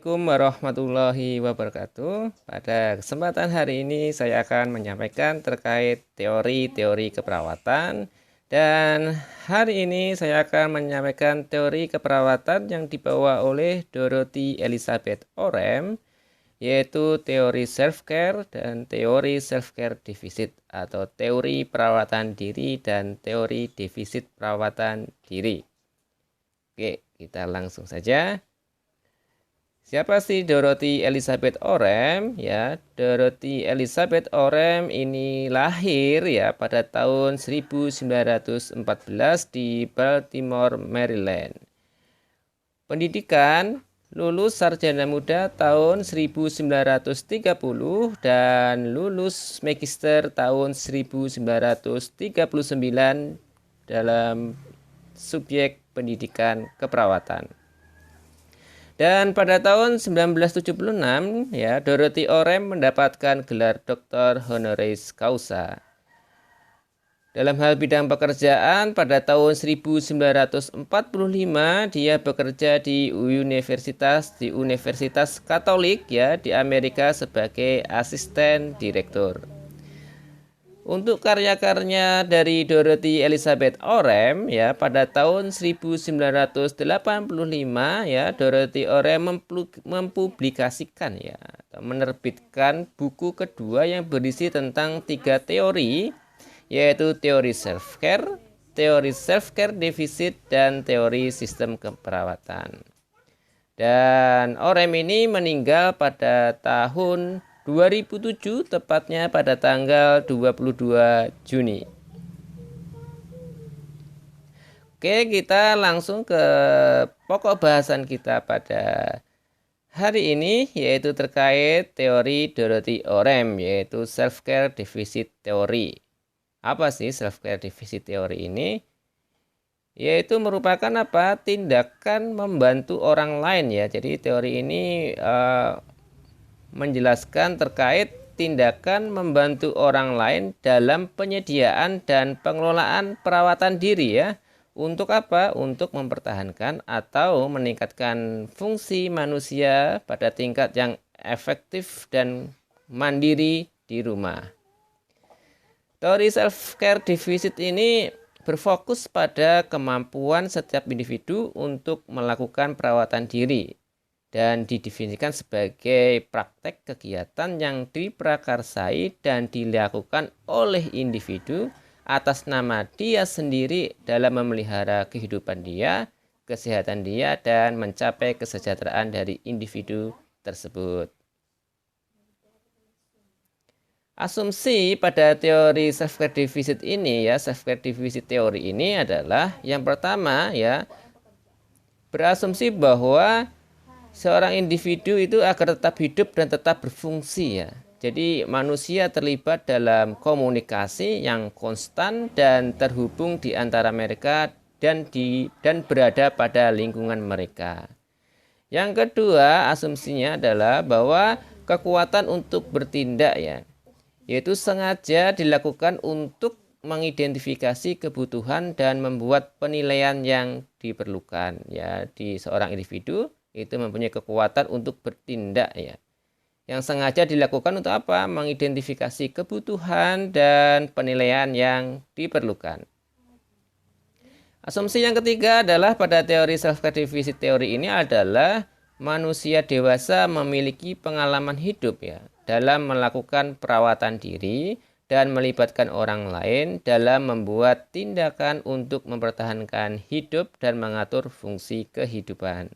Assalamualaikum warahmatullahi wabarakatuh. Pada kesempatan hari ini saya akan menyampaikan terkait teori-teori keperawatan. Dan hari ini saya akan menyampaikan teori keperawatan yang dibawa oleh Dorothy Elizabeth Orem, yaitu teori self-care dan teori self-care defisit atau teori perawatan diri dan teori defisit perawatan diri. Oke, kita langsung saja. Siapa sih Dorothy Elizabeth Orem? Ya, Dorothy Elizabeth Orem ini lahir ya pada tahun 1914 di Baltimore, Maryland. Pendidikan lulus sarjana muda tahun 1930 dan lulus magister tahun 1939 dalam subjek pendidikan keperawatan. Dan pada tahun 1976 ya, Dorothy Orem mendapatkan gelar doktor honoris causa. Dalam hal bidang pekerjaan, pada tahun 1945 dia bekerja di Universitas Katolik ya di Amerika sebagai asisten direktur. Untuk karya-karya dari Dorothy Elizabeth Orem ya pada tahun 1985 ya Dorothy Orem mempublikasikan ya atau menerbitkan buku kedua yang berisi tentang 3 teori, yaitu teori self-care defisit dan teori sistem keperawatan. Dan Orem ini meninggal pada tahun 2007, tepatnya pada tanggal 22 Juni. Oke, kita langsung ke pokok bahasan kita pada hari ini, yaitu terkait teori Dorothy Orem, yaitu self-care deficit theory. Apa sih self-care deficit theory ini? Yaitu merupakan apa? Tindakan membantu orang lain ya. Jadi teori ini menjelaskan terkait tindakan membantu orang lain dalam penyediaan dan pengelolaan perawatan diri ya. Untuk apa? Untuk mempertahankan atau meningkatkan fungsi manusia pada tingkat yang efektif dan mandiri di rumah. Teori self-care deficit ini berfokus pada kemampuan setiap individu untuk melakukan perawatan diri dan didefinisikan sebagai praktek kegiatan yang diprakarsai dan dilakukan oleh individu atas nama dia sendiri dalam memelihara kehidupan dia, kesehatan dia, dan mencapai kesejahteraan dari individu tersebut. Asumsi pada teori self-care deficit ini ya, self-care deficit teori ini adalah yang pertama ya, berasumsi bahwa seorang individu itu agar tetap hidup dan tetap berfungsi ya. Jadi manusia terlibat dalam komunikasi yang konstan dan terhubung di antara mereka dan berada pada lingkungan mereka. Yang kedua, asumsinya adalah bahwa kekuatan untuk bertindak ya, yaitu sengaja dilakukan untuk mengidentifikasi kebutuhan dan membuat penilaian yang diperlukan ya di seorang individu. Itu mempunyai kekuatan untuk bertindak ya. Yang sengaja dilakukan untuk apa? Mengidentifikasi kebutuhan dan penilaian yang diperlukan. Asumsi yang ketiga adalah pada teori self-care deficit teori ini adalah manusia dewasa memiliki pengalaman hidup ya dalam melakukan perawatan diri dan melibatkan orang lain dalam membuat tindakan untuk mempertahankan hidup dan mengatur fungsi kehidupan.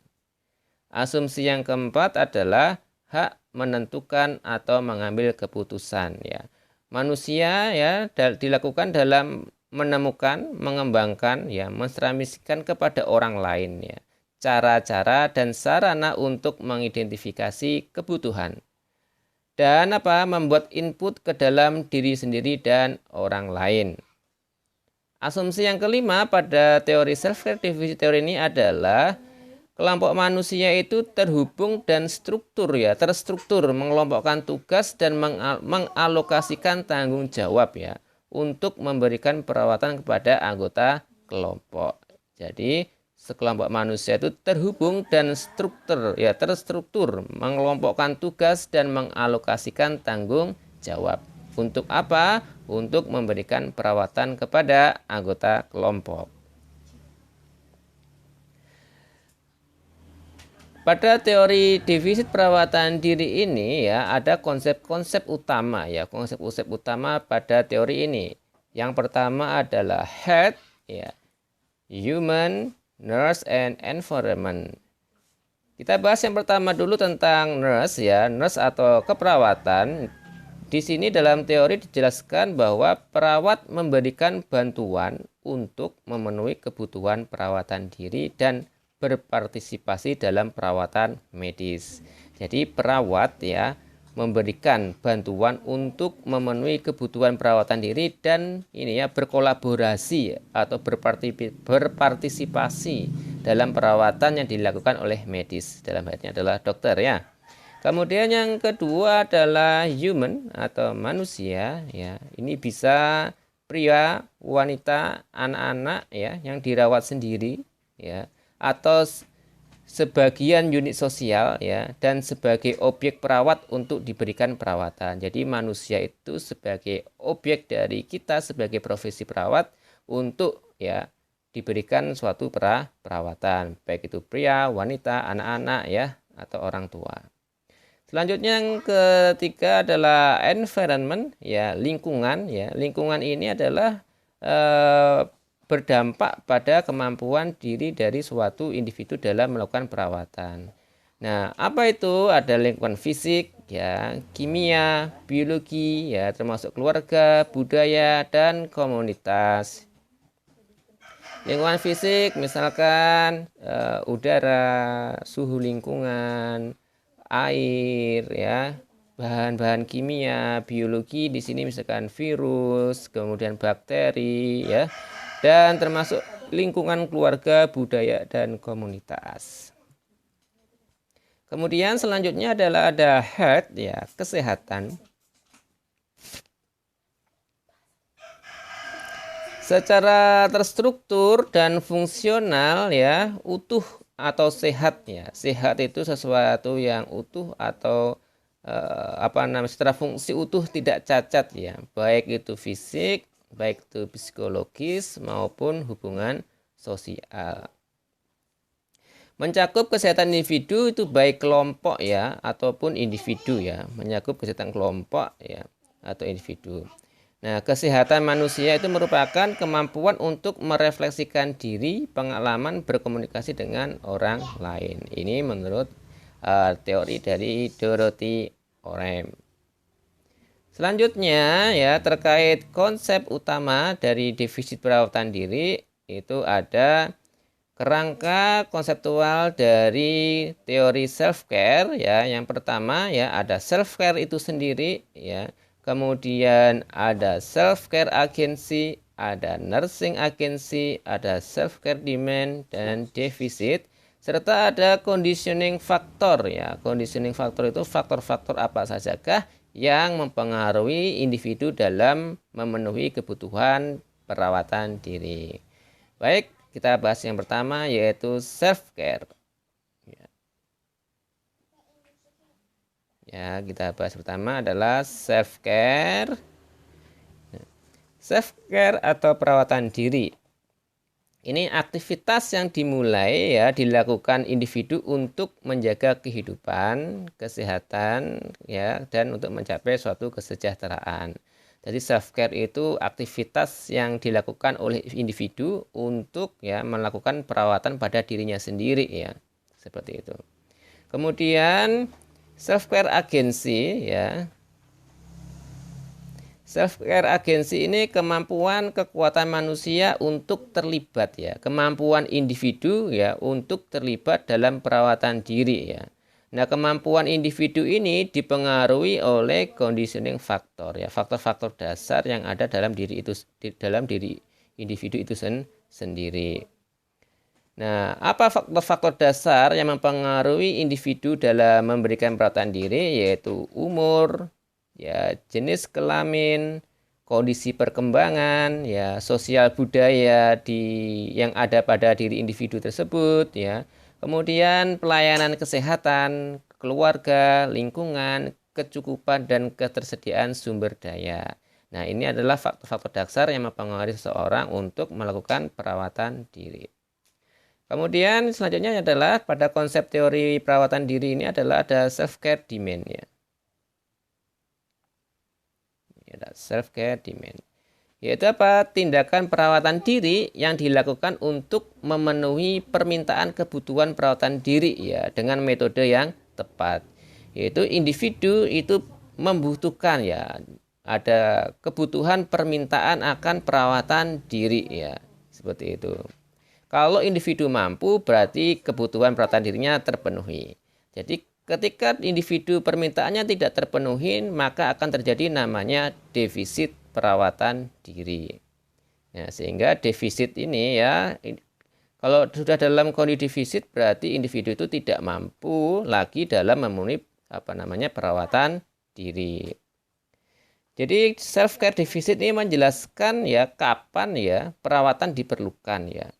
Asumsi yang keempat adalah hak menentukan atau mengambil keputusan ya. Manusia ya dilakukan dalam menemukan, mengembangkan ya, mentransmisikan kepada orang lain ya. Cara-cara dan sarana untuk mengidentifikasi kebutuhan. Dan membuat input ke dalam diri sendiri dan orang lain. Asumsi yang kelima pada teori self-care deficit teori ini adalah kelompok manusia itu terhubung dan terstruktur mengelompokkan tugas dan mengalokasikan tanggung jawab ya untuk memberikan perawatan kepada anggota kelompok. Jadi sekelompok manusia itu terhubung dan terstruktur, mengelompokkan tugas dan mengalokasikan tanggung jawab. Untuk apa? Untuk memberikan perawatan kepada anggota kelompok. Pada teori defisit perawatan diri ini ya ada konsep-konsep utama ya, konsep-konsep utama pada teori ini. Yang pertama adalah health ya, human, nurse and environment. Kita bahas yang pertama dulu tentang nurse ya, nurse atau keperawatan. Di sini dalam teori dijelaskan bahwa perawat memberikan bantuan untuk memenuhi kebutuhan perawatan diri dan berpartisipasi dalam perawatan medis. Jadi perawat ya memberikan bantuan untuk memenuhi kebutuhan perawatan diri dan ini ya berkolaborasi atau berpartisipasi dalam perawatan yang dilakukan oleh medis. Dalam hal ini adalah dokter ya. Kemudian yang kedua adalah human atau manusia ya. Ini bisa pria, wanita, anak-anak ya yang dirawat sendiri ya, atau sebagian unit sosial ya, dan sebagai objek perawat untuk diberikan perawatan. Jadi manusia itu sebagai objek dari kita sebagai profesi perawat untuk ya diberikan suatu perawatan, baik itu pria, wanita, anak-anak ya, atau orang tua. Selanjutnya yang ketiga adalah environment ya, lingkungan ya. Lingkungan ini adalah berdampak pada kemampuan diri dari suatu individu dalam melakukan perawatan. Nah, apa itu? Ada lingkungan fisik ya, kimia, biologi ya, termasuk keluarga, budaya dan komunitas. Lingkungan fisik misalkan udara, suhu lingkungan, air ya, bahan-bahan kimia, biologi di sini misalkan virus, kemudian bakteri ya, dan termasuk lingkungan keluarga, budaya dan komunitas. Kemudian selanjutnya adalah ada health ya, kesehatan. Secara terstruktur dan fungsional ya, utuh atau sehat ya. Sehat itu sesuatu yang utuh atau secara fungsi utuh tidak cacat ya, baik itu fisik, baik itu psikologis maupun hubungan sosial. Mencakup kesehatan individu itu baik kelompok ya ataupun individu ya, mencakup kesehatan kelompok ya atau individu. Nah, kesehatan manusia itu merupakan kemampuan untuk merefleksikan diri, pengalaman berkomunikasi dengan orang lain. Ini menurut teori dari Dorothy Orem. Selanjutnya ya, terkait konsep utama dari defisit perawatan diri itu ada kerangka konseptual dari teori self care ya. Yang pertama ya ada self care itu sendiri ya. Kemudian ada self-care agency, ada nursing agency, ada self-care demand dan defisit, serta ada conditioning factor ya. Conditioning factor itu faktor-faktor apa sajakah yang mempengaruhi individu dalam memenuhi kebutuhan perawatan diri. Baik, kita bahas yang pertama yaitu self-care. Ya, kita bahas pertama adalah self-care. Self-care atau perawatan diri. Ini aktivitas yang dimulai ya dilakukan individu untuk menjaga kehidupan, kesehatan ya, dan untuk mencapai suatu kesejahteraan. Jadi self-care itu aktivitas yang dilakukan oleh individu untuk ya melakukan perawatan pada dirinya sendiri ya. Seperti itu. Kemudian self-care agency ya. Self-care agency ini kemampuan kekuatan manusia untuk terlibat ya. Kemampuan individu ya untuk terlibat dalam perawatan diri ya. Nah, kemampuan individu ini dipengaruhi oleh conditioning factor ya. Faktor-faktor dasar yang ada dalam diri individu itu sendiri. Nah, apa faktor-faktor dasar yang mempengaruhi individu dalam memberikan perawatan diri? Yaitu umur, ya, jenis kelamin, kondisi perkembangan, ya, sosial budaya yang ada pada diri individu tersebut, ya. Kemudian pelayanan kesehatan, keluarga, lingkungan, kecukupan dan ketersediaan sumber daya. Nah, ini adalah faktor-faktor dasar yang mempengaruhi seseorang untuk melakukan perawatan diri. Kemudian selanjutnya adalah pada konsep teori perawatan diri ini adalah ada self-care demand, ya. Ada self-care demand. Yaitu apa? Tindakan perawatan diri yang dilakukan untuk memenuhi permintaan kebutuhan perawatan diri, ya, dengan metode yang tepat. Yaitu individu itu membutuhkan, ya, ada kebutuhan permintaan akan perawatan diri, ya, seperti itu. Kalau individu mampu, berarti kebutuhan perawatan dirinya terpenuhi. Jadi ketika individu permintaannya tidak terpenuhi, maka akan terjadi namanya defisit perawatan diri. Ya, sehingga defisit ini, ya, kalau sudah dalam kondisi defisit berarti individu itu tidak mampu lagi dalam memenuhi perawatan diri. Jadi self care defisit ini menjelaskan, ya, kapan, ya, perawatan diperlukan, ya.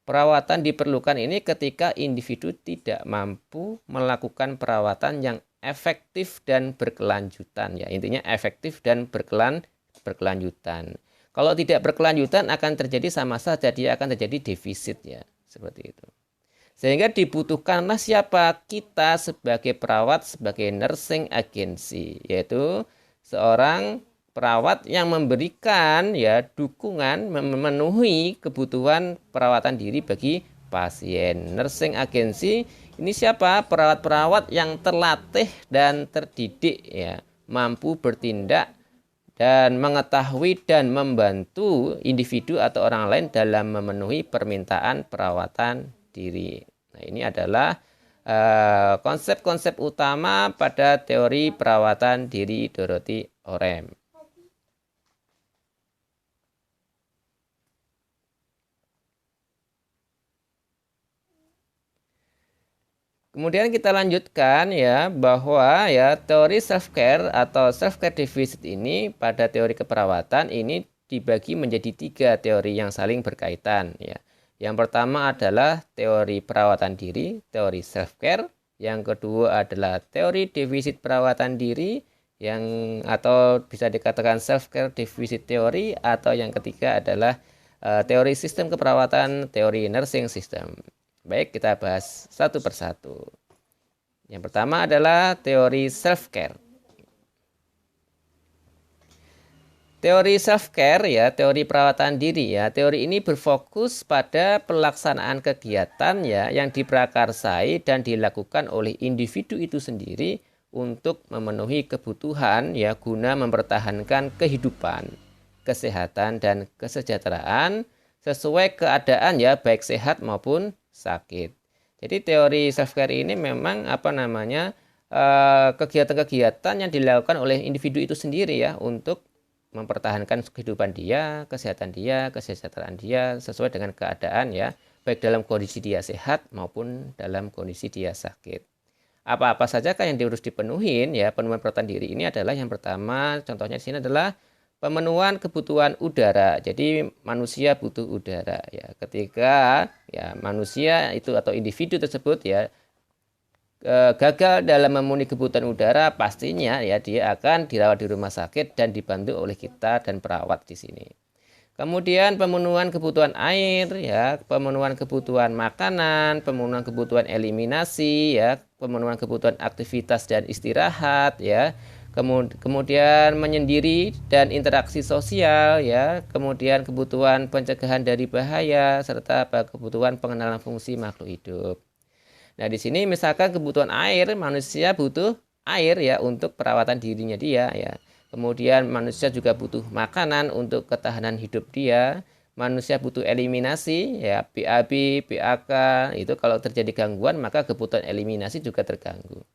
Perawatan diperlukan ini ketika individu tidak mampu melakukan perawatan yang efektif dan berkelanjutan, ya. Intinya efektif dan berkelanjutan. Kalau tidak berkelanjutan akan terjadi sama saja, dia akan terjadi defisit, ya, seperti itu. Sehingga dibutuhkanlah siapa? Kita sebagai perawat, sebagai nursing agency, yaitu seorang perawat yang memberikan, ya, dukungan memenuhi kebutuhan perawatan diri bagi pasien. Nursing agency ini siapa? Perawat-perawat yang terlatih dan terdidik, ya, mampu bertindak dan mengetahui dan membantu individu atau orang lain dalam memenuhi permintaan perawatan diri. Nah, ini adalah konsep-konsep utama pada teori perawatan diri Dorothy Orem. Kemudian kita lanjutkan, ya, bahwa, ya, teori self care atau self care deficit ini pada teori keperawatan ini dibagi menjadi 3 teori yang saling berkaitan, ya. Yang pertama adalah teori perawatan diri, teori self care. Yang kedua adalah teori defisit perawatan diri atau bisa dikatakan self care deficit teori, atau yang ketiga adalah teori sistem keperawatan, teori nursing system. Baik, kita bahas satu persatu. Yang pertama adalah teori self-care. Teori self-care, ya, teori perawatan diri, ya. Teori ini berfokus pada pelaksanaan kegiatan, ya, yang diprakarsai dan dilakukan oleh individu itu sendiri untuk memenuhi kebutuhan, ya, guna mempertahankan kehidupan, kesehatan dan kesejahteraan sesuai keadaan, ya, baik sehat maupun sakit. Jadi teori self care ini memang kegiatan-kegiatan yang dilakukan oleh individu itu sendiri, ya, untuk mempertahankan kehidupan dia, kesehatan dia, kesejahteraan dia sesuai dengan keadaan, ya, baik dalam kondisi dia sehat maupun dalam kondisi dia sakit. Apa-apa saja yang harus dipenuhin, ya, pemenuhan perawatan diri ini adalah yang pertama, contohnya di sini adalah pemenuhan kebutuhan udara. Jadi manusia butuh udara, ya. Ketika, ya, manusia itu atau individu tersebut, ya, gagal dalam memenuhi kebutuhan udara, pastinya, ya, dia akan dirawat di rumah sakit dan dibantu oleh kita dan perawat di sini. Kemudian pemenuhan kebutuhan air, ya, pemenuhan kebutuhan makanan, pemenuhan kebutuhan eliminasi, ya, pemenuhan kebutuhan aktivitas dan istirahat, ya. Kemudian menyendiri dan interaksi sosial, ya. Kemudian kebutuhan pencegahan dari bahaya serta kebutuhan pengenalan fungsi makhluk hidup. Nah, di sini misalkan kebutuhan air, manusia butuh air, ya, untuk perawatan dirinya dia, ya. Kemudian manusia juga butuh makanan untuk ketahanan hidup dia. Manusia butuh eliminasi, ya, BAB, BAK, itu kalau terjadi gangguan maka kebutuhan eliminasi juga terganggu.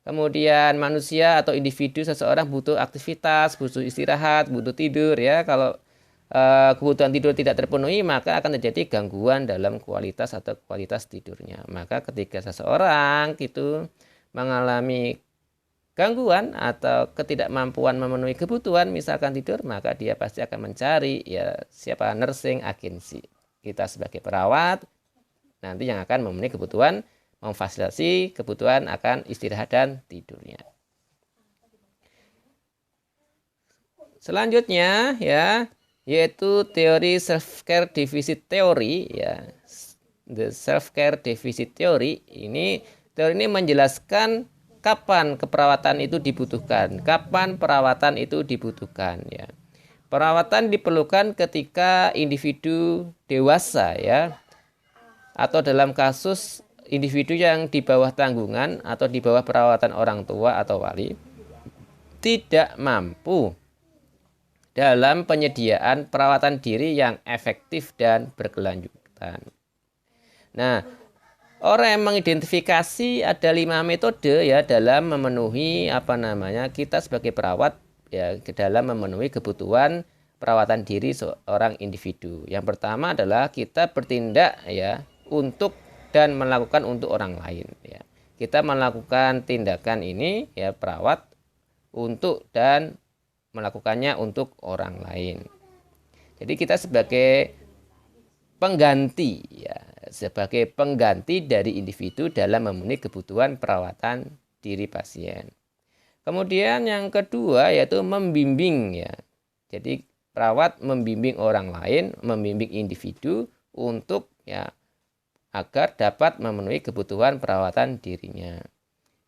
Kemudian manusia atau individu seseorang butuh aktivitas, butuh istirahat, butuh tidur, ya. Kalau kebutuhan tidur tidak terpenuhi maka akan terjadi gangguan dalam kualitas tidurnya. Maka ketika seseorang itu mengalami gangguan atau ketidakmampuan memenuhi kebutuhan misalkan tidur, maka dia pasti akan mencari ya siapa nursing agency. Kita sebagai perawat nanti yang akan memenuhi kebutuhan, memfasilitasi kebutuhan akan istirahat dan tidurnya. Selanjutnya ya yaitu teori self care deficit theory ya. The self care deficit theory ini teori ini menjelaskan kapan keperawatan itu dibutuhkan, kapan perawatan itu dibutuhkan ya. Perawatan diperlukan ketika individu dewasa ya, atau dalam kasus individu yang di bawah tanggungan atau di bawah perawatan orang tua atau wali tidak mampu dalam penyediaan perawatan diri yang efektif dan berkelanjutan. Nah, orang yang mengidentifikasi ada 5 metode ya dalam memenuhi kita sebagai perawat ya dalam memenuhi kebutuhan perawatan diri seorang individu. Yang pertama adalah kita bertindak ya untuk dan melakukan untuk orang lain ya. Kita melakukan tindakan ini ya perawat untuk dan melakukannya untuk orang lain. Jadi kita sebagai pengganti ya, sebagai pengganti dari individu dalam memenuhi kebutuhan perawatan diri pasien. Kemudian yang kedua yaitu membimbing ya. Jadi perawat membimbing orang lain, membimbing individu untuk ya agar dapat memenuhi kebutuhan perawatan dirinya.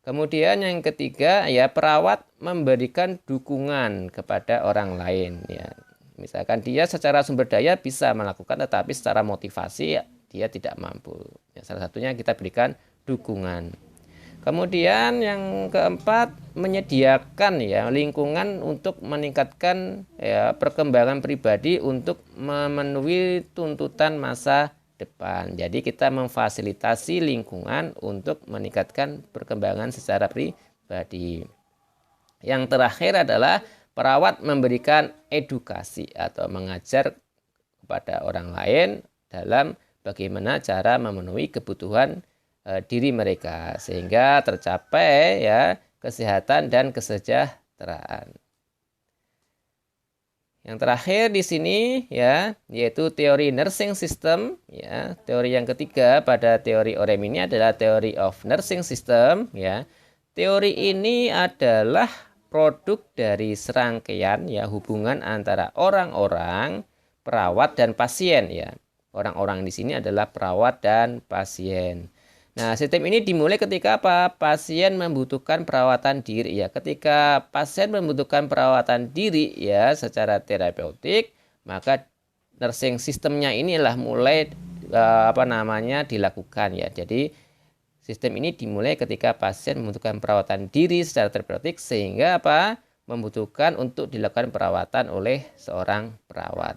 Kemudian yang ketiga ya perawat memberikan dukungan kepada orang lain ya. Misalkan dia secara sumber daya bisa melakukan tetapi secara motivasi ya, dia tidak mampu. Ya, salah satunya kita berikan dukungan. Kemudian yang keempat menyediakan ya lingkungan untuk meningkatkan ya perkembangan pribadi untuk memenuhi tuntutan masa depan. Jadi kita memfasilitasi lingkungan untuk meningkatkan perkembangan secara pribadi. Yang terakhir adalah perawat memberikan edukasi atau mengajar kepada orang lain dalam bagaimana cara memenuhi kebutuhan diri mereka sehingga tercapai ya kesehatan dan kesejahteraan. Yang terakhir di sini ya yaitu teori nursing system ya. Teori yang ketiga pada teori OREM ini adalah teori of nursing system ya. Teori ini adalah produk dari serangkaian ya hubungan antara orang-orang, perawat dan pasien ya. Orang-orang di sini adalah perawat dan pasien. Nah, sistem ini dimulai ketika apa? Pasien membutuhkan perawatan diri ya. Ketika pasien membutuhkan perawatan diri ya secara terapeutik, maka nursing sistemnya inilah mulai dilakukan ya. Jadi sistem ini dimulai ketika pasien membutuhkan perawatan diri secara terapeutik sehingga membutuhkan untuk dilakukan perawatan oleh seorang perawat.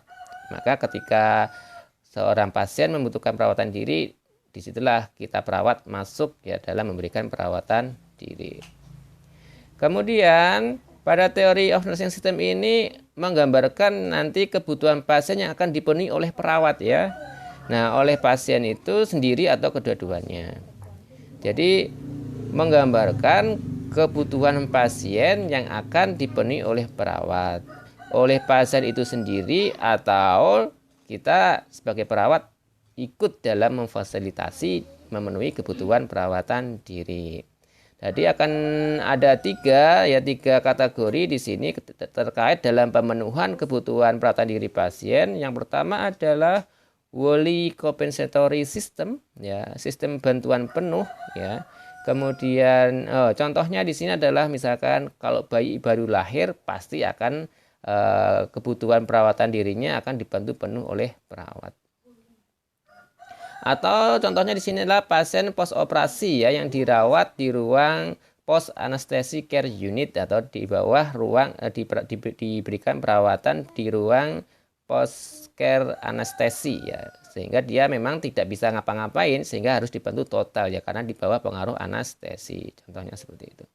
Maka ketika seorang pasien membutuhkan perawatan diri, disitulah kita perawat masuk ya dalam memberikan perawatan diri. Kemudian pada teori of nursing system ini menggambarkan nanti kebutuhan pasien yang akan dipenuhi oleh perawat ya. Nah, oleh pasien itu sendiri atau kedua-duanya. Jadi menggambarkan kebutuhan pasien yang akan dipenuhi oleh perawat, oleh pasien itu sendiri atau kita sebagai perawat ikut dalam memfasilitasi memenuhi kebutuhan perawatan diri. Jadi akan ada tiga kategori di sini terkait dalam pemenuhan kebutuhan perawatan diri pasien. Yang pertama adalah wholly compensatory system ya, sistem bantuan penuh ya. Kemudian contohnya di sini adalah misalkan kalau bayi baru lahir pasti akan kebutuhan perawatan dirinya akan dibantu penuh oleh perawat. Atau contohnya di sini adalah pasien post operasi ya yang dirawat di ruang post anesthesia care unit atau di bawah ruang diberikan perawatan di ruang post care anestesi ya, sehingga dia memang tidak bisa ngapa-ngapain sehingga harus dibantu total ya karena di bawah pengaruh anestesi. Contohnya seperti itu.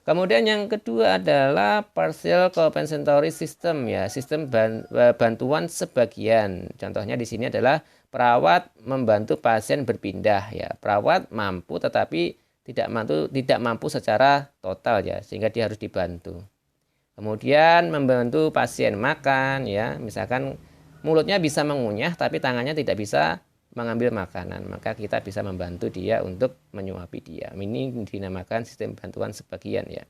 Kemudian yang kedua adalah partial compensatory system ya, sistem bantuan sebagian. Contohnya di sini adalah perawat membantu pasien berpindah ya. Perawat mampu tetapi tidak mampu secara total ya, sehingga dia harus dibantu. Kemudian membantu pasien makan ya, misalkan mulutnya bisa mengunyah tapi tangannya tidak bisa mengambil makanan, maka kita bisa membantu dia untuk menyuapi dia. Ini dinamakan sistem bantuan sebagian ya.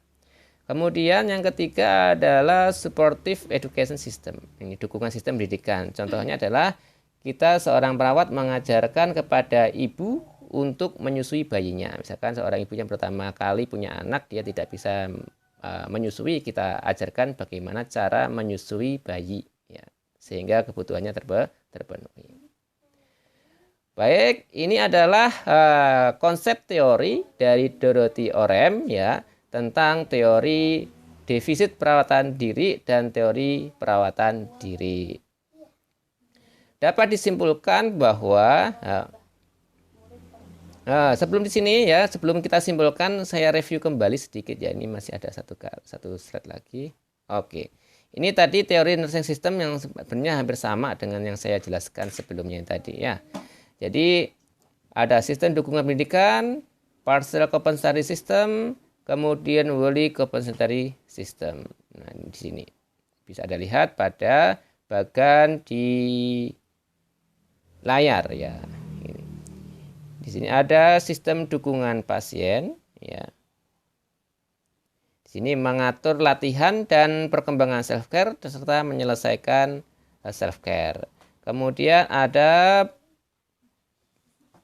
Kemudian yang ketiga adalah supportive education system. Ini dukungan sistem pendidikan. Contohnya adalah kita seorang perawat mengajarkan kepada ibu untuk menyusui bayinya. Misalkan seorang ibu yang pertama kali punya anak, dia tidak bisa menyusui, kita ajarkan bagaimana cara menyusui bayi ya, sehingga kebutuhannya terpenuhi. Baik, ini adalah konsep teori dari Dorothy Orem ya, tentang teori defisit perawatan diri dan teori perawatan diri. Dapat disimpulkan bahwa sebelum di sini ya, sebelum kita simpulkan, saya review kembali sedikit ya. Ini masih ada satu slide lagi. Oke, ini tadi teori nursing system yang sebenarnya hampir sama dengan yang saya jelaskan sebelumnya tadi ya. Jadi ada sistem dukungan pendidikan, partial compensatory system, kemudian wholly compensatory system. Nah, di sini bisa Anda lihat pada bagian di layar ya. Di sini ada sistem dukungan pasien ya. Di sini mengatur latihan dan perkembangan self care serta menyelesaikan self care. Kemudian ada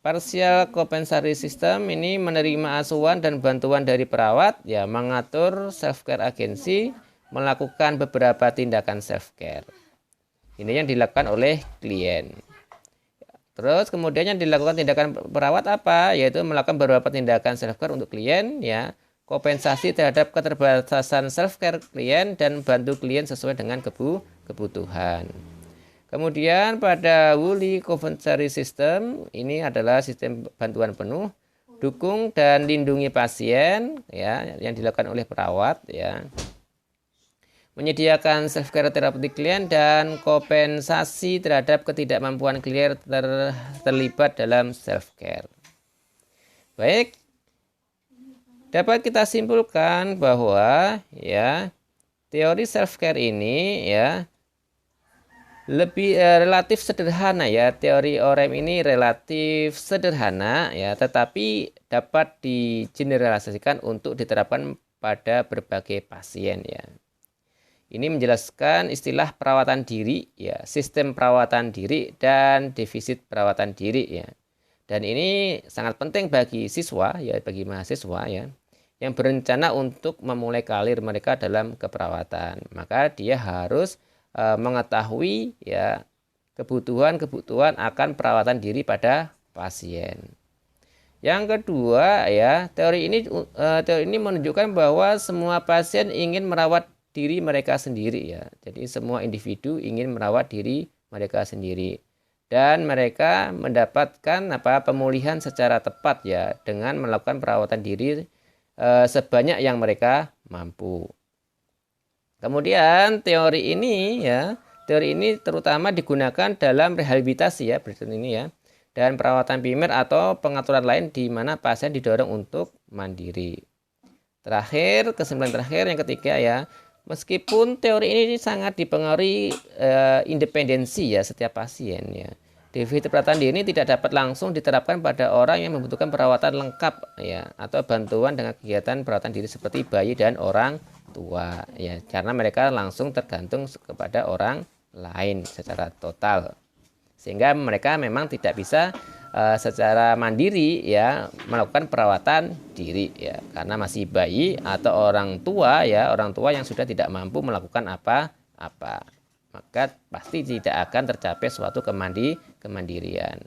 partial compensatory system, ini menerima asuhan dan bantuan dari perawat ya, mengatur self care agency, melakukan beberapa tindakan self care. Ini yang dilakukan oleh klien. Terus kemudian yang dilakukan tindakan perawat apa? Yaitu melakukan beberapa tindakan self care untuk klien ya, kompensasi terhadap keterbatasan self care klien dan bantu klien sesuai dengan kebutuhan. Kemudian pada wholly compensatory system, ini adalah sistem bantuan penuh, dukung dan lindungi pasien ya, yang dilakukan oleh perawat ya. Menyediakan self care terapeutik klien dan kompensasi terhadap ketidakmampuan klien terlibat dalam self care. Baik, dapat kita simpulkan bahwa ya, teori self care ini ya lebih relatif sederhana ya. Teori Orem ini relatif sederhana ya, tetapi dapat digeneralisasikan untuk diterapkan pada berbagai pasien ya. Ini menjelaskan istilah perawatan diri ya, sistem perawatan diri dan defisit perawatan diri ya. Dan ini sangat penting bagi siswa ya, bagi mahasiswa ya, yang berencana untuk memulai karir mereka dalam keperawatan. Maka dia harus mengetahui ya kebutuhan akan perawatan diri pada pasien. Yang kedua ya, teori ini menunjukkan bahwa semua pasien ingin merawat diri mereka sendiri ya. Jadi semua individu ingin merawat diri mereka sendiri dan mereka mendapatkan pemulihan secara tepat ya dengan melakukan perawatan diri sebanyak yang mereka mampu. Kemudian teori ini terutama digunakan dalam rehabilitasi ya, berikut ini ya, dan perawatan primer atau pengaturan lain di mana pasien didorong untuk mandiri. Terakhir, kesimpulan terakhir yang ketiga ya, meskipun teori ini sangat dipengaruhi independensi ya setiap pasien ya, defisit perawatan diri ini tidak dapat langsung diterapkan pada orang yang membutuhkan perawatan lengkap ya atau bantuan dengan kegiatan perawatan diri seperti bayi dan orang tua ya, karena mereka langsung tergantung kepada orang lain secara total, sehingga mereka memang tidak bisa secara mandiri ya melakukan perawatan diri ya, karena masih bayi atau orang tua yang sudah tidak mampu melakukan apa-apa, maka pasti tidak akan tercapai suatu kemandirian.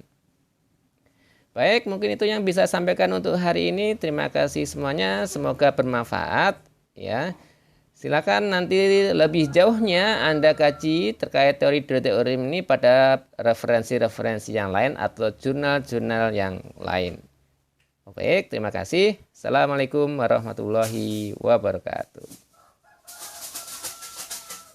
Baik, mungkin itu yang bisa saya sampaikan untuk hari ini. Terima kasih semuanya, semoga bermanfaat ya. Silakan nanti lebih jauhnya Anda kaji terkait teori Orem ini pada referensi-referensi yang lain atau jurnal-jurnal yang lain. Baik, terima kasih. Assalamualaikum warahmatullahi wabarakatuh.